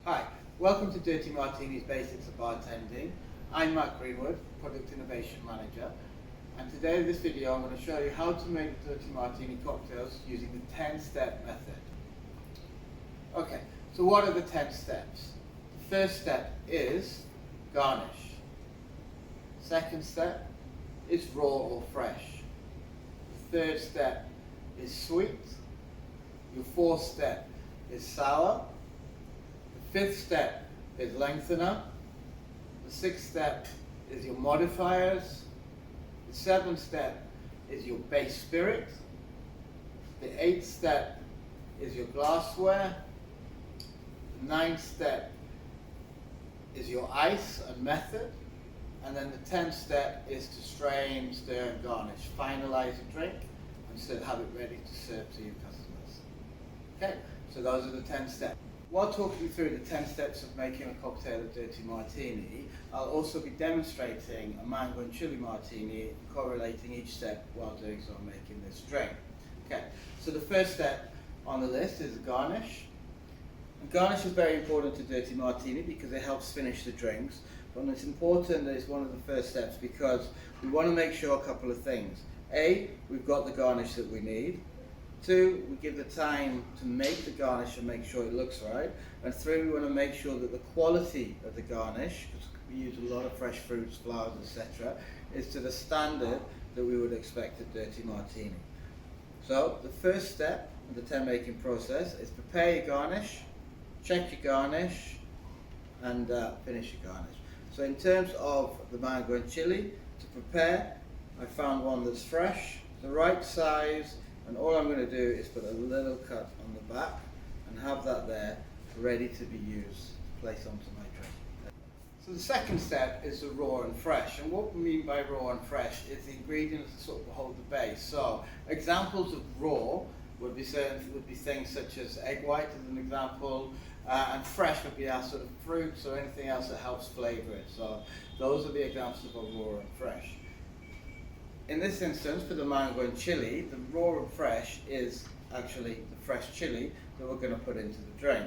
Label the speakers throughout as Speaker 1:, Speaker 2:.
Speaker 1: Hi, welcome to Dirty Martini's Basics of Bartending. I'm Mark Greenwood, Product Innovation Manager, and today in this video I'm going to show you how to make Dirty Martini cocktails using the 10-step method. Okay, so what are the 10 steps? The first step is garnish. Second step is raw or fresh. The third step is sweet. Your fourth step is sour. Fifth step is lengthener. The sixth step is your modifiers. The seventh step is your base spirit. The eighth step is your glassware. The ninth step is your ice and method. And then the 10th step is to strain, stir and garnish. Finalize the drink and have it ready to serve to your customers. Okay, so those are the 10 steps. While talking through the 10 steps of making a cocktail of Dirty Martini, I'll also be demonstrating a mango and chili martini, correlating each step while doing so making this drink. Okay, so the first step on the list is garnish. And garnish is very important to Dirty Martini because it helps finish the drinks. But it's important that it's one of the first steps because we want to make sure a couple of things. A, we've got the garnish that we need. 2, we give the time to make the garnish and make sure it looks right. And 3, we want to make sure that the quality of the garnish, because we use a lot of fresh fruits, flowers, etc., is to the standard that we would expect at Dirty Martini. So the first step of the 10 making process is prepare your garnish, check your garnish, and finish your garnish. So in terms of the mango and chili, to prepare, I found one that's fresh, the right size, and all I'm going to do is put a little cut on the back and have that there ready to be used to place onto my drink. So the second step is the raw and fresh, and what we mean by raw and fresh is the ingredients that sort of hold the base. So examples of raw would be things such as egg white as an example, and fresh would be our sort of fruits or anything else that helps flavour it. So those are the examples of raw and fresh. In this instance, for the mango and chili, the raw and fresh is actually the fresh chili that we're going to put into the drink.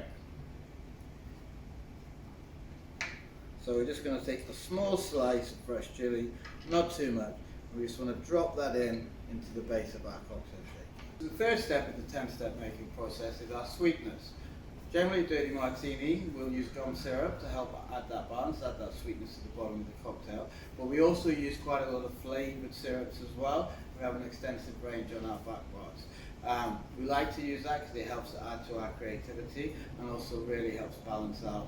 Speaker 1: So we're just going to take a small slice of fresh chili, not too much. We just want to drop that into the base of our cocktail shaker. The third step of the 10-step making process is our sweetness. Generally, Dirty Martini, we'll use gum syrup to help add that balance, add that sweetness to the bottom of the cocktail. But we also use quite a lot of flavoured syrups as well. We have an extensive range on our back bars. We like to use that because it helps add to our creativity and also really helps balance out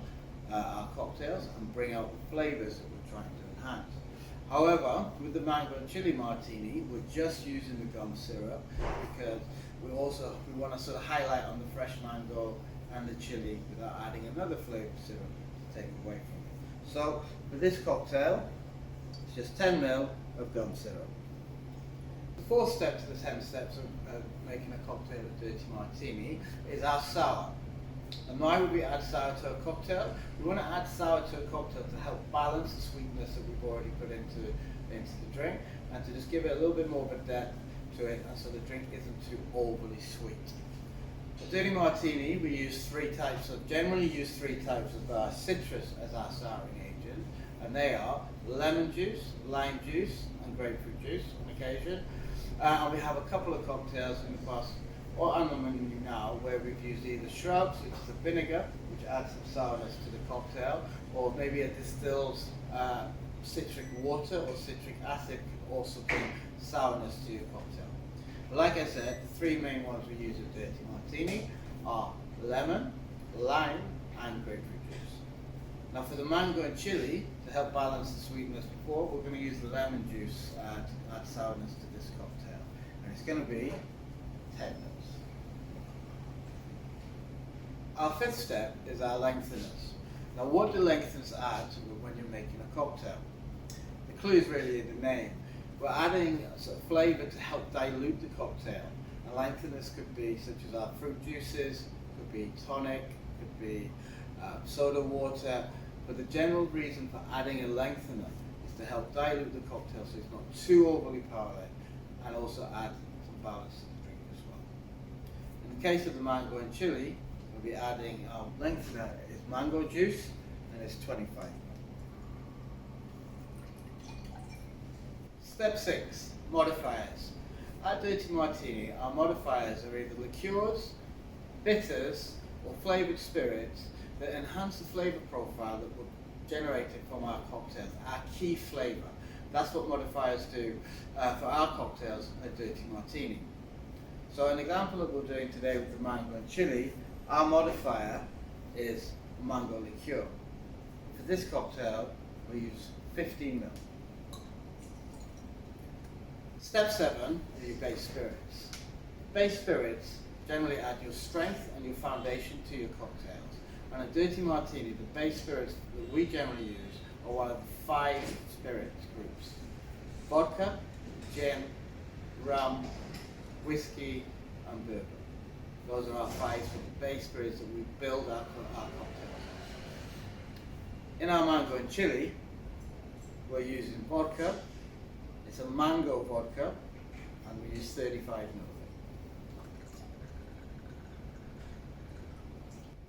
Speaker 1: our cocktails and bring out the flavours that we're trying to enhance. However, with the mango and chili martini, we're just using the gum syrup because we want to sort of highlight on the fresh mango and the chili without adding another flavoured syrup to take away from it. So for this cocktail, it's just 10 ml of gum syrup. The fourth step to the 10 steps of making a cocktail of Dirty Martini is our sour. And why would we add sour to a cocktail? We want to add sour to a cocktail to help balance the sweetness that we've already put into the drink and to just give it a little bit more of a depth to it and so the drink isn't too overly sweet. For Dirty Martini, we generally use three types of citrus as our souring agent, and they are lemon juice, lime juice, and grapefruit juice on occasion. And we have a couple of cocktails in the past, or on the menu now, where we've used either shrubs, which is a vinegar, which adds some sourness to the cocktail, or maybe a distilled citric water or citric acid can also bring sourness to your cocktail. But like I said, the three main ones we use at Dirty Martini are lemon, lime, and grapefruit juice. Now for the mango and chili, to help balance the sweetness before, we're going to use the lemon juice to add sourness to this cocktail. And it's going to be 10 mils. Our fifth step is our lengtheners. Now what do lengtheners add when you're making a cocktail? The clue is really in the name. We're adding a sort of flavour to help dilute the cocktail. And lengtheners could be such as our fruit juices, could be tonic, could be soda water. But the general reason for adding a lengthener is to help dilute the cocktail so it's not too overly powdered and also add some balance to the drink as well. In the case of the mango and chili, we'll be adding our lengthener is mango juice, and it's 25 ml. Step 6, modifiers. At Dirty Martini, our modifiers are either liqueurs, bitters, or flavoured spirits that enhance the flavour profile that we're generating from our cocktails, our key flavour. That's what modifiers do for our cocktails at Dirty Martini. So an example that we're doing today with the mango and chili, our modifier is mango liqueur. For this cocktail, we use 15 ml. Step 7 is your base spirits. Base spirits generally add your strength and your foundation to your cocktails. And at Dirty Martini, the base spirits that we generally use are one of the 5 spirits groups: vodka, gin, rum, whiskey, and bourbon. Those are our 5 sort of base spirits that we build our cocktails on. In our mango and chili, we're using vodka. It's a mango vodka, and we use 35 ml.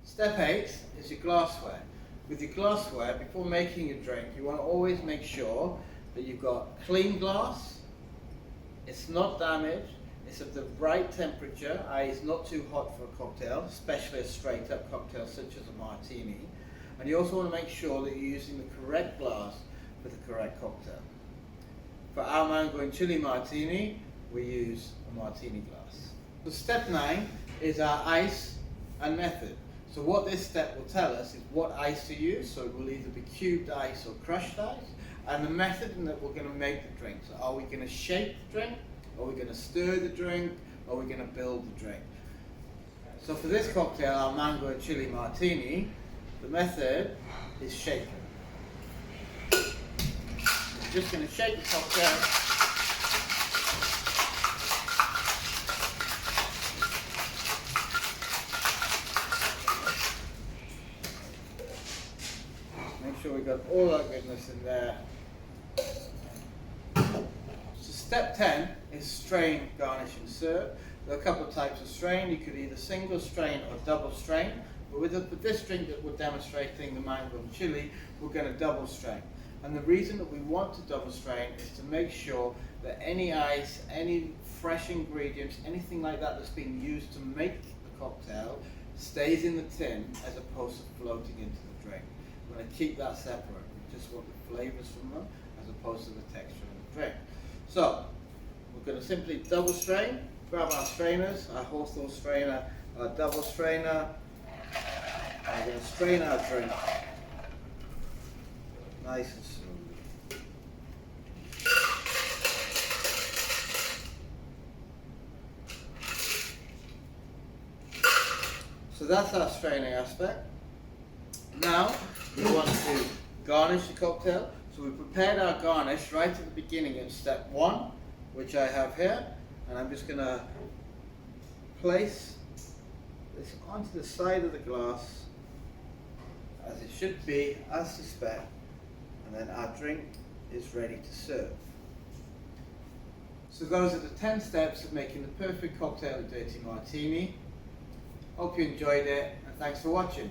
Speaker 1: Step 8 is your glassware. With your glassware, before making your drink, you want to always make sure that you've got clean glass, it's not damaged, it's of the right temperature, i.e. it's not too hot for a cocktail, especially a straight up cocktail such as a martini. And you also want to make sure that you're using the correct glass for the correct cocktail. For our mango and chili martini, we use a martini glass. So step 9 is our ice and method. So what this step will tell us is what ice to use. So it will either be cubed ice or crushed ice, and the method in that we're going to make the drink. So are we going to shape the drink? Are we going to stir the drink? Are we going to build the drink? So for this cocktail, our mango and chili martini, the method is shaking. We're just going to shake the cocktail. Make sure we got all that goodness in there. So step 10 is strain, garnish and serve. There are a couple of types of strain. You could either single strain or double strain. But with this drink that we're demonstrating, the mango and chili, we're going to double strain. And the reason that we want to double strain is to make sure that any ice, any fresh ingredients, anything like that that's being used to make the cocktail stays in the tin as opposed to floating into the drink. We're going to keep that separate. We just want the flavours from them as opposed to the texture of the drink. So we're going to simply double strain, grab our strainers, our Hawthorne strainer, our double strainer, and we're going to strain our drink nice and slowly. So that's our straining aspect. Now we want to garnish the cocktail. So we prepared our garnish right at the beginning at step 1, which I have here, and I'm just going to place this onto the side of the glass as it should be, as to spec, and then our drink is ready to serve. So those are the 10 steps of making the perfect cocktail at Dirty Martini. Hope you enjoyed it, and thanks for watching.